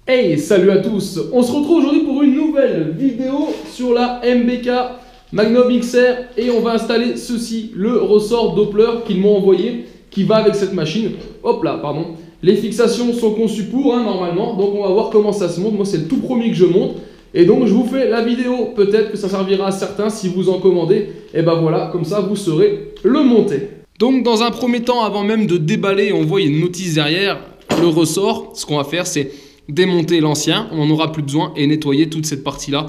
Hey, salut à tous! On se retrouve aujourd'hui pour une nouvelle vidéo sur la MBK Magnum XR et on va installer ceci, le ressort Doppler qu'ils m'ont envoyé qui va avec cette machine. Hop là, pardon. Les fixations sont conçues pour, normalement, donc on va voir comment ça se monte. Moi, c'est le tout premier que je monte et donc je vous fais la vidéo. Peut-être que ça servira à certains si vous en commandez. Et ben voilà, comme ça vous saurez le monter. Donc, dans un premier temps, avant même de déballer, on voit une notice derrière le ressort. Ce qu'on va faire, c'est démonter l'ancien, on n'en aura plus besoin, et nettoyer toute cette partie-là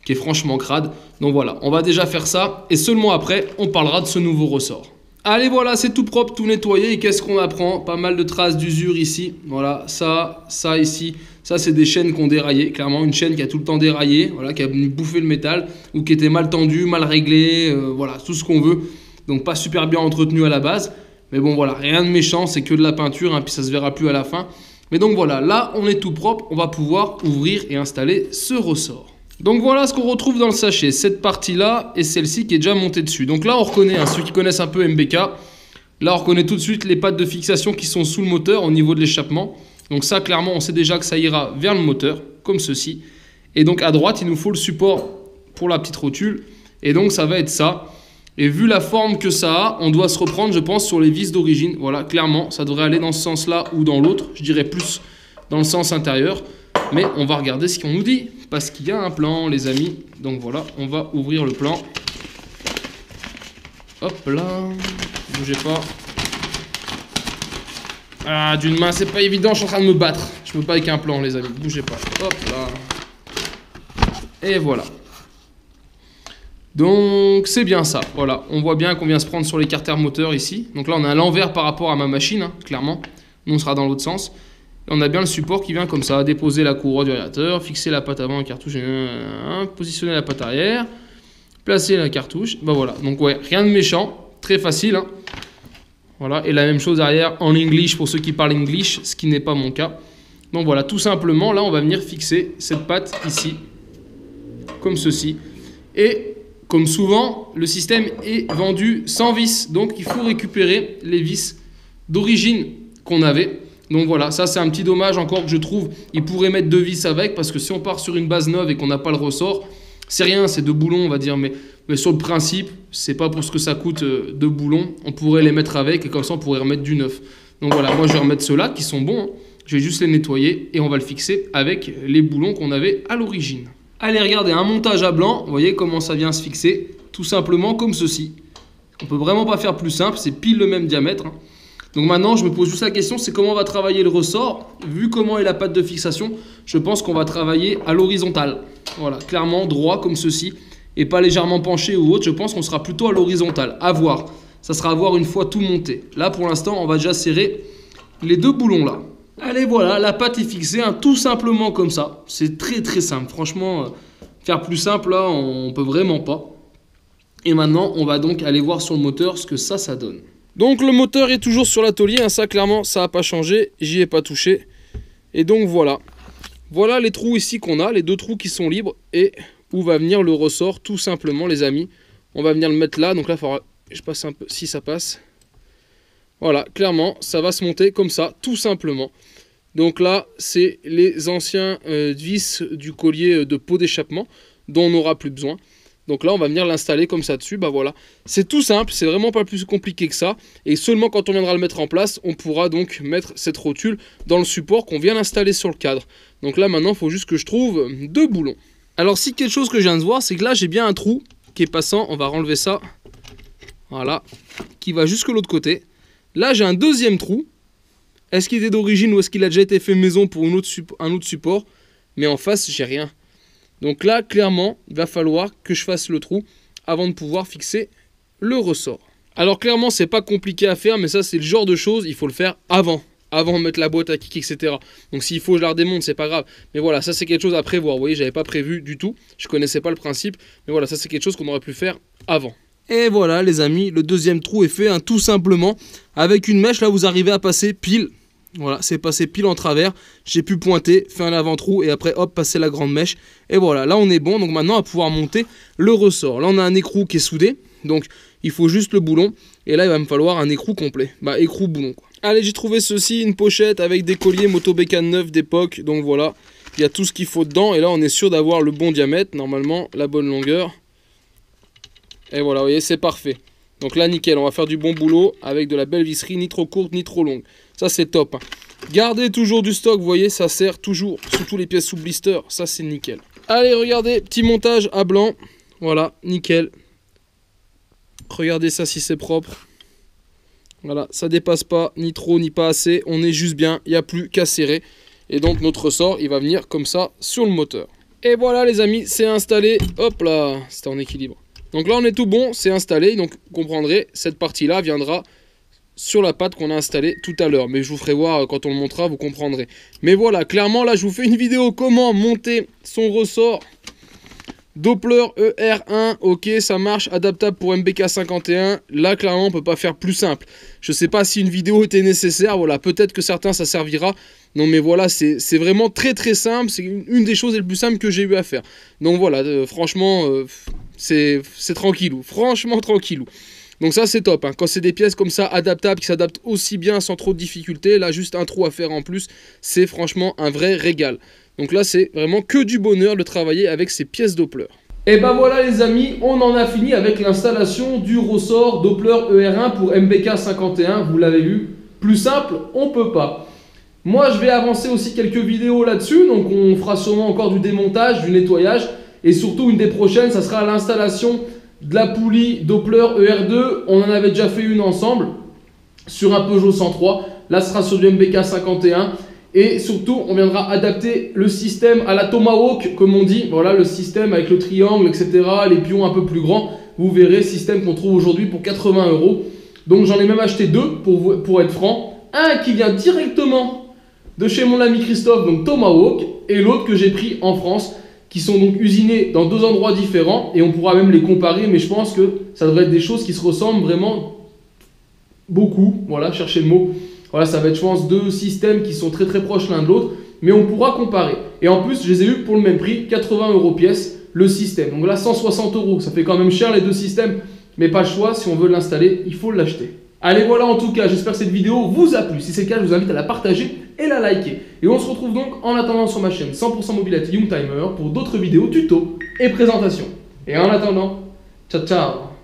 qui est franchement crade. Donc voilà, on va déjà faire ça et seulement après, on parlera de ce nouveau ressort. Allez, voilà, c'est tout propre, tout nettoyé. Et qu'est-ce qu'on apprend? Pas mal de traces d'usure ici. Voilà, ça ici. Ça, c'est des chaînes qui ont déraillé. Clairement, une chaîne qui a tout le temps déraillé, voilà, qui a bouffé le métal ou qui était mal tendue, mal réglée. Voilà, tout ce qu'on veut. Donc, pas super bien entretenu à la base. Mais bon, voilà, rien de méchant, c'est que de la peinture, hein, puis ça se verra plus à la fin. Mais donc voilà, là on est tout propre, on va pouvoir ouvrir et installer ce ressort. Donc voilà ce qu'on retrouve dans le sachet, cette partie-là et celle-ci qui est déjà montée dessus. Donc là on reconnaît, hein, ceux qui connaissent un peu MBK, là on reconnaît tout de suite les pattes de fixation qui sont sous le moteur au niveau de l'échappement. Donc ça clairement on sait déjà que ça ira vers le moteur, comme ceci. Et donc à droite il nous faut le support pour la petite rotule, et donc ça va être ça. Et vu la forme que ça a, on doit se reprendre, je pense, sur les vis d'origine. Voilà, clairement, ça devrait aller dans ce sens-là ou dans l'autre. Je dirais plus dans le sens intérieur. Mais on va regarder ce qu'on nous dit. Parce qu'il y a un plan, les amis. Donc voilà, on va ouvrir le plan. Hop là. Bougez pas. Ah, d'une main, c'est pas évident, je suis en train de me battre. Je peux pas avec un plan, les amis. Bougez pas. Hop là. Et voilà. Donc c'est bien ça, voilà, on voit bien qu'on vient se prendre sur les carters moteurs ici. Donc là on est à l'envers par rapport à ma machine, hein, clairement. Nous on sera dans l'autre sens. Et on a bien le support qui vient comme ça, déposer la courroie du radiateur, fixer la patte avant la cartouche, positionner la patte arrière, placer la cartouche, bah voilà. Donc ouais, rien de méchant, très facile, hein. Voilà, et la même chose arrière en English pour ceux qui parlent English, ce qui n'est pas mon cas. Donc voilà, tout simplement, là on va venir fixer cette patte ici, comme ceci. Et comme souvent, le système est vendu sans vis, donc il faut récupérer les vis d'origine qu'on avait. Donc voilà, ça c'est un petit dommage encore que je trouve. Il pourrait mettre deux vis avec, parce que si on part sur une base neuve et qu'on n'a pas le ressort, c'est rien, c'est deux boulons on va dire, mais sur le principe, c'est pas pour ce que ça coûte deux boulons. On pourrait les mettre avec et comme ça on pourrait remettre du neuf. Donc voilà, moi je vais remettre ceux-là qui sont bons, hein. Je vais juste les nettoyer et on va le fixer avec les boulons qu'on avait à l'origine. Allez, regardez, un montage à blanc, vous voyez comment ça vient se fixer, tout simplement comme ceci. On peut vraiment pas faire plus simple, c'est pile le même diamètre, hein. Donc maintenant, je me pose juste la question, c'est comment on va travailler le ressort. Vu comment est la patte de fixation, je pense qu'on va travailler à l'horizontale. Voilà, clairement droit comme ceci, et pas légèrement penché ou autre, je pense qu'on sera plutôt à l'horizontale. À voir, ça sera à voir une fois tout monté. Là, pour l'instant, on va déjà serrer les deux boulons là. Allez, voilà, la patte est fixée, hein, tout simplement comme ça. C'est très très simple. Franchement, faire plus simple, là, on peut vraiment pas. Et maintenant, on va donc aller voir sur le moteur ce que ça donne. Donc, le moteur est toujours sur l'atelier. Hein, ça, clairement, ça n'a pas changé. J'y ai pas touché. Et donc, voilà. Voilà les trous ici qu'on a, les deux trous qui sont libres. Et où va venir le ressort, tout simplement, les amis. On va venir le mettre là. Donc là, il faudra... Je passe un peu, si ça passe... Voilà, clairement, ça va se monter comme ça, tout simplement. Donc là, c'est les anciens vis du collier de pot d'échappement dont on n'aura plus besoin. Donc là, on va venir l'installer comme ça dessus. Bah voilà, c'est tout simple, c'est vraiment pas plus compliqué que ça. Et seulement quand on viendra le mettre en place, on pourra donc mettre cette rotule dans le support qu'on vient d'installer sur le cadre. Donc là, maintenant, il faut juste que je trouve deux boulons. Alors, si quelque chose que je viens de voir, c'est que là, j'ai bien un trou qui est passant. On va renlever ça. Voilà, qui va jusque l'autre côté. Là, j'ai un deuxième trou. Est-ce qu'il était d'origine ou est-ce qu'il a déjà été fait maison pour un autre support? Mais en face, j'ai rien. Donc là, clairement, il va falloir que je fasse le trou avant de pouvoir fixer le ressort. Alors clairement, c'est pas compliqué à faire, mais ça, c'est le genre de choses, il faut le faire avant de mettre la boîte à kick, etc. Donc s'il faut, je la redémonte, c'est pas grave. Mais voilà, ça, c'est quelque chose à prévoir. Vous voyez, j'avais pas prévu du tout. Je connaissais pas le principe. Mais voilà, ça, c'est quelque chose qu'on aurait pu faire avant. Et voilà les amis, le deuxième trou est fait, hein, tout simplement. Avec une mèche, là vous arrivez à passer pile. Voilà, c'est passé pile en travers. J'ai pu pointer, faire un avant-trou et après hop, passer la grande mèche. Et voilà, là on est bon. Donc maintenant on va pouvoir monter le ressort. Là on a un écrou qui est soudé. Donc il faut juste le boulon. Et là il va me falloir un écrou complet. Bah écrou boulon quoi. Allez, j'ai trouvé ceci, une pochette avec des colliers Moto Bécane 9 d'époque. Donc voilà. Il y a tout ce qu'il faut dedans. Et là, on est sûr d'avoir le bon diamètre, normalement, la bonne longueur. Et voilà, vous voyez, c'est parfait. Donc là, nickel, on va faire du bon boulot avec de la belle visserie, ni trop courte, ni trop longue. Ça, c'est top. Gardez toujours du stock, vous voyez, ça sert toujours. Surtout les pièces sous blister, ça, c'est nickel. Allez, regardez, petit montage à blanc. Voilà, nickel. Regardez ça si c'est propre. Voilà, ça dépasse pas, ni trop, ni pas assez. On est juste bien, il n'y a plus qu'à serrer. Et donc, notre ressort, il va venir comme ça sur le moteur. Et voilà, les amis, c'est installé. Hop là, c'était en équilibre. Donc là, on est tout bon, c'est installé. Donc, vous comprendrez, cette partie-là viendra sur la patte qu'on a installée tout à l'heure. Mais je vous ferai voir quand on le montrera, vous comprendrez. Mais voilà, clairement, là, je vous fais une vidéo comment monter son ressort Doppler ER1, ok, ça marche, adaptable pour MBK51. Là, clairement, on peut pas faire plus simple. Je sais pas si une vidéo était nécessaire, voilà, peut-être que certains, ça servira. Non, mais voilà, c'est vraiment très très simple. C'est une des choses les plus simples que j'ai eu à faire. Donc voilà, franchement, c'est tranquillou. Franchement, tranquillou. Donc ça, c'est top. Hein. Quand c'est des pièces comme ça, adaptables, qui s'adaptent aussi bien sans trop de difficultés, là, juste un trou à faire en plus, c'est franchement un vrai régal. Donc là, c'est vraiment que du bonheur de travailler avec ces pièces Doppler. Et ben voilà les amis, on en a fini avec l'installation du ressort Doppler ER1 pour MBK51. Vous l'avez vu, plus simple, on peut pas. Moi, je vais avancer aussi quelques vidéos là-dessus. Donc on fera sûrement encore du démontage, du nettoyage. Et surtout, une des prochaines, ça sera l'installation de la poulie Doppler ER2. On en avait déjà fait une ensemble sur un Peugeot 103. Là, ce sera sur du MBK51. Et surtout, on viendra adapter le système à la Tomahawk, comme on dit. Voilà, le système avec le triangle, etc. Les pions un peu plus grands. Vous verrez, système qu'on trouve aujourd'hui pour 80 €. Donc, j'en ai même acheté deux, pour être franc. Un qui vient directement de chez mon ami Christophe, donc Tomahawk. Et l'autre que j'ai pris en France, qui sont donc usinés dans deux endroits différents. Et on pourra même les comparer, mais je pense que ça devrait être des choses qui se ressemblent vraiment beaucoup. Voilà, cherchez le mot. Voilà, ça va être, je pense, deux systèmes qui sont très très proches l'un de l'autre, mais on pourra comparer. Et en plus, je les ai eu pour le même prix, 80 € pièce, le système. Donc là, 160 €, ça fait quand même cher les deux systèmes, mais pas le choix, si on veut l'installer, il faut l'acheter. Allez, voilà, en tout cas, j'espère que cette vidéo vous a plu. Si c'est le cas, je vous invite à la partager et la liker. Et on se retrouve donc en attendant sur ma chaîne 100% Mobility Youngtimer pour d'autres vidéos tutos et présentations. Et en attendant, ciao ciao.